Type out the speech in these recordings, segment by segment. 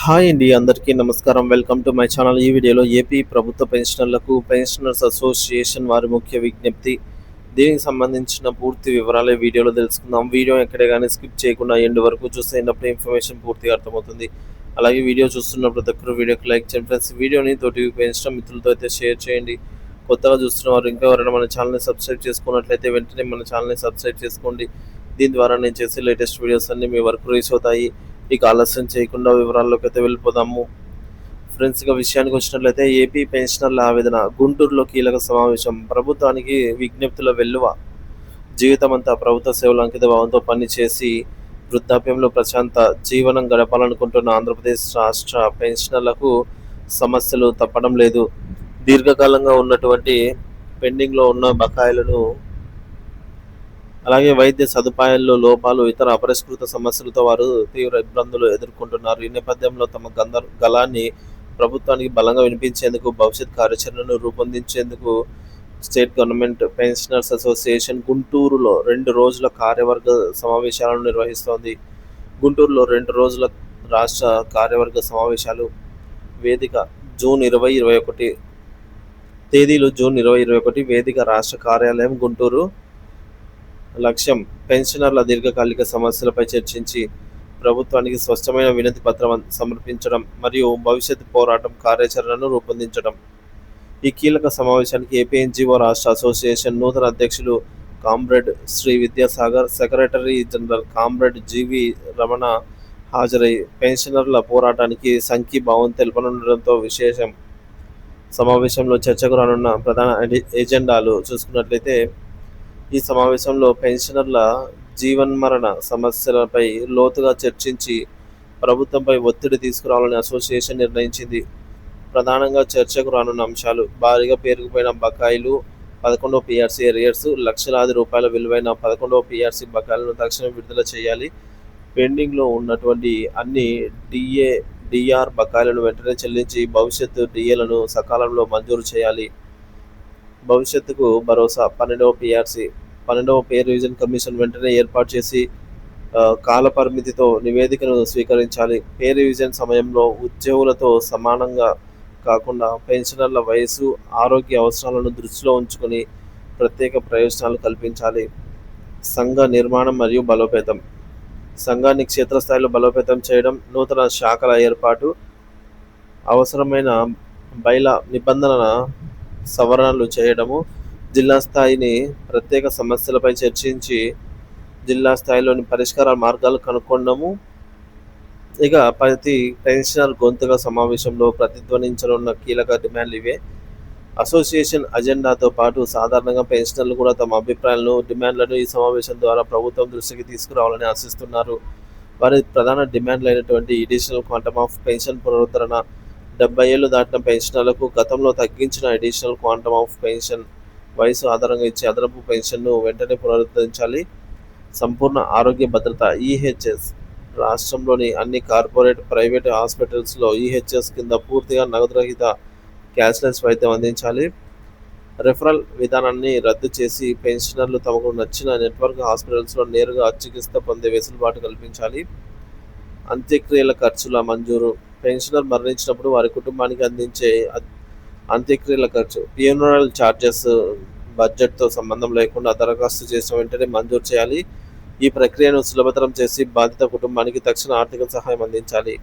Hi అండి, అందరికీ నమస్కారం. Welcome to my channel. ఈ వీడియోలో ఏపీ ప్రభుత్వ పెన్షనర్లకు పెన్షనర్స్ అసోసియేషన్ వారి ముఖ్య విజ్ఞప్తి, దీనికి సంబంధించిన పూర్తి వివరాలు ఈ వీడియోలో తెలుసుకుందాం. వీడియో ఎక్కడే కానీ స్కిప్ చేయకుండా ఎండ్ వరకు చూస్తే ఎన్నప్పుడు ఇన్ఫర్మేషన్ పూర్తిగా అర్థమవుతుంది. అలాగే వీడియో చూస్తున్న ప్రతి ఒక్కరు వీడియోకి లైక్ చేయండి ఫ్రెండ్స్. వీడియోని తోటి పెన్షన్ మిత్రులతో అయితే షేర్ చేయండి. కొత్తగా చూస్తున్న వారు ఇంకా ఎవరైనా మన ఛానల్ని సబ్స్క్రైబ్ చేసుకున్నట్లయితే వెంటనే మన ఛానల్ని సబ్స్క్రైబ్ చేసుకోండి. దీని ద్వారా నేను చేసే లేటెస్ట్ వీడియోస్ అన్నీ మీ వరకు రీచ్ అవుతాయి. ఇక ఆలస్యం చేయకుండా వివరాల్లోకి అయితే వెళ్ళిపోదాము ఫ్రెండ్స్. ఇక విషయానికి వచ్చినట్లయితే ఏపీ పెన్షనర్ల ఆవేదన, గుంటూరులో కీలక సమావేశం, ప్రభుత్వానికి విజ్ఞప్తుల వెల్లువ. జీవితమంతా ప్రభుత్వ సేవలు అంకిత భావంతో పనిచేసి వృద్ధాప్యంలో ప్రశాంత జీవనం గడపాలనుకుంటున్న ఆంధ్రప్రదేశ్ రాష్ట్ర పెన్షనర్లకు సమస్యలు తప్పడం లేదు. దీర్ఘకాలంగా ఉన్నటువంటి పెండింగ్లో ఉన్న బకాయిలను, అలాగే వైద్య సదుపాయాల్లో లోపాలు, ఇతర అపరిష్కృత సమస్యలతో వారు తీవ్ర ఇబ్బందులు ఎదుర్కొంటున్నారు. ఈ నేపథ్యంలో తమ గలాన్ని ప్రభుత్వానికి బలంగా వినిపించేందుకు, భవిష్యత్ కార్యాచరణను రూపొందించేందుకు స్టేట్ గవర్నమెంట్ పెన్షనర్స్ అసోసియేషన్ గుంటూరులో 2 రోజుల కార్యవర్గ సమావేశాలను నిర్వహిస్తోంది. గుంటూరులో 2 రోజుల రాష్ట్ర కార్యవర్గ సమావేశాలు. వేదిక జూన్ 2021 తేదీలు జూన్ 2021. వేదిక రాష్ట్ర కార్యాలయం గుంటూరు. లక్ష్యం పెన్షనర్ల దీర్ఘకాలిక సమస్యలపై చర్చించి ప్రభుత్వానికి స్పష్టమైన వినతి పత్రం సమర్పించడం మరియు భవిష్యత్ పోరాటం కార్యాచరణను రూపొందించడం. ఈ కీలక సమావేశానికి ఏపీఎన్జీఓ రాష్ట్ర అసోసియేషన్ నూతన అధ్యక్షులు comrade Shri Vidyasagar, secretary general comrade GV Ramana హాజరై పెన్షనర్ల పోరాటానికి సంఘీభావం తెలుపనుండడంతో విశేషం. సమావేశంలో చర్చకు రానున్న ప్రధాన ఎజెండాలు చూసుకున్నట్లయితే, ఈ సమావేశంలో పెన్షనర్ల జీవన్మరణ సమస్యలపై లోతుగా చర్చించి ప్రభుత్వంపై ఒత్తిడి తీసుకురావాలని అసోసియేషన్ నిర్ణయించింది. ప్రధానంగా చర్చకు రానున్న అంశాలు: భారీగా పేరుకుపోయిన బకాయిలు, 11వ పీఆర్సీ ఎరియర్స్, లక్షలాది రూపాయల విలువైన 11వ పీఆర్సీ బకాయిలను తక్షణం విడుదల చేయాలి. పెండింగ్లో ఉన్నటువంటి అన్ని డిఆర్ బకాయిలను వెంటనే చెల్లించి భవిష్యత్తు డిఏలను సకాలంలో మంజూరు చేయాలి. భవిష్యత్తుకు భరోసా: 12వ పీఆర్సీ 12వ పే రివిజన్ కమిషన్ వెంటనే ఏర్పాటు చేసి కాల పరిమితితో నివేదికను స్వీకరించాలి. పే రివిజన్ సమయంలో ఉద్యోగులతో సమానంగా కాకుండా పెన్షనర్ల వయసు, ఆరోగ్య అవసరాలను దృష్టిలో ఉంచుకొని ప్రత్యేక ప్రయోజనాలు కల్పించాలి. సంఘ నిర్మాణం మరియు బలోపేతం: సంఘాన్ని క్షేత్రస్థాయిలో బలోపేతం చేయడం, నూతన శాఖల ఏర్పాటు, అవసరమైన బైలా నిబంధనల సవరణలు చేయడము, జిల్లా స్థాయిని ప్రత్యేక సమస్యలపై చర్చించి జిల్లా స్థాయిలోని పరిష్కార మార్గాలు కనుక్కోవడము. ఇక ప్రతి పెన్షనర్ గొంతుగా సమావేశంలో ప్రతిధ్వనించనున్న కీలక డిమాండ్లు ఇవే. అసోసియేషన్ అజెండాతో పాటు సాధారణంగా పెన్షనర్లు కూడా తమ అభిప్రాయాలను, డిమాండ్లను ఈ సమావేశం ద్వారా ప్రభుత్వం దృష్టికి తీసుకురావాలని ఆశిస్తున్నారు. వారి ప్రధాన డిమాండ్లు అయినటువంటి ఎడిషనల్ క్వాంటమ్ ఆఫ్ పెన్షన్ పునరుద్ధరణ, 70 ఏళ్లు దాటిన పెన్షనర్లకు గతంలో తగ్గించిన ఎడిషనల్ క్వాంటమ్ ఆఫ్ పెన్షన్ వయసు ఆధారంగా ఇచ్చే అదనపు పెన్షన్ను వెంటనే పునరుద్ధరించాలి. సంపూర్ణ ఆరోగ్య భద్రత ఈహెచ్ఎస్: రాష్ట్రంలోని అన్ని కార్పొరేట్, ప్రైవేట్ హాస్పిటల్స్లో ఈహెచ్ఎస్ కింద పూర్తిగా నగదురహిత క్యాష్లెస్ వైద్యం అందించాలి. రెఫరల్ విధానాన్ని రద్దు చేసి పెన్షనర్లు తమకు నచ్చిన నెట్వర్క్ హాస్పిటల్స్లో నేరుగా చికిత్స పొందే వెసులుబాటు కల్పించాలి. అంత్యక్రియల ఖర్చుల మంజూరు: పెన్షనర్ మరణించినప్పుడు వారి కుటుంబానికి అందించే అంత్యక్రియల ఖర్చు, ఫ్యూనరల్ ఛార్జెస్ బడ్జెట్తో సంబంధం లేకుండా దరఖాస్తు చేసిన వెంటనే మంజూరు చేయాలి. ఈ ప్రక్రియను సులభతరం చేసి బాధిత కుటుంబానికి తక్షణ ఆర్థిక సహాయం అందించాలి.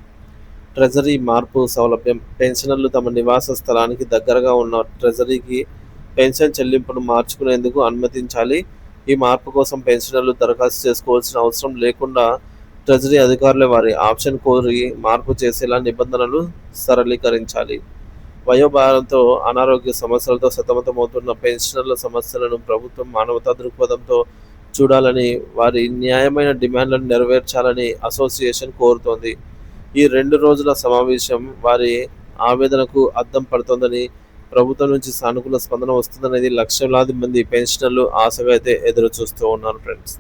ట్రెజరీ మార్పు సౌలభ్యం: పెన్షనర్లు తమ నివాస స్థలానికి దగ్గరగా ఉన్న ట్రెజరీకి పెన్షన్ చెల్లింపును మార్చుకునేందుకు అనుమతించాలి. ఈ మార్పు కోసం పెన్షనర్లు దరఖాస్తు చేసుకోవాల్సిన అవసరం లేకుండా ట్రెజరీ అధికారులే వారి ఆప్షన్ కోరి మార్పు చేసేలా నిబంధనలు సరళీకరించాలి. వయోభారంతో, అనారోగ్య సమస్యలతో సతమతమవుతున్న పెన్షనర్ల సమస్యలను ప్రభుత్వం మానవతా దృక్పథంతో చూడాలని, వారి న్యాయమైన డిమాండ్లను నెరవేర్చాలని అసోసియేషన్ కోరుతోంది. ఈ 2 రోజుల సమావేశం వారి ఆవేదనకు అద్దం పడుతోందని, ప్రభుత్వం నుంచి సానుకూల స్పందన వస్తుందనేది లక్షలాది మంది పెన్షనర్లు ఆశగా అయితే ఎదురు చూస్తూ ఉన్నారు ఫ్రెండ్స్.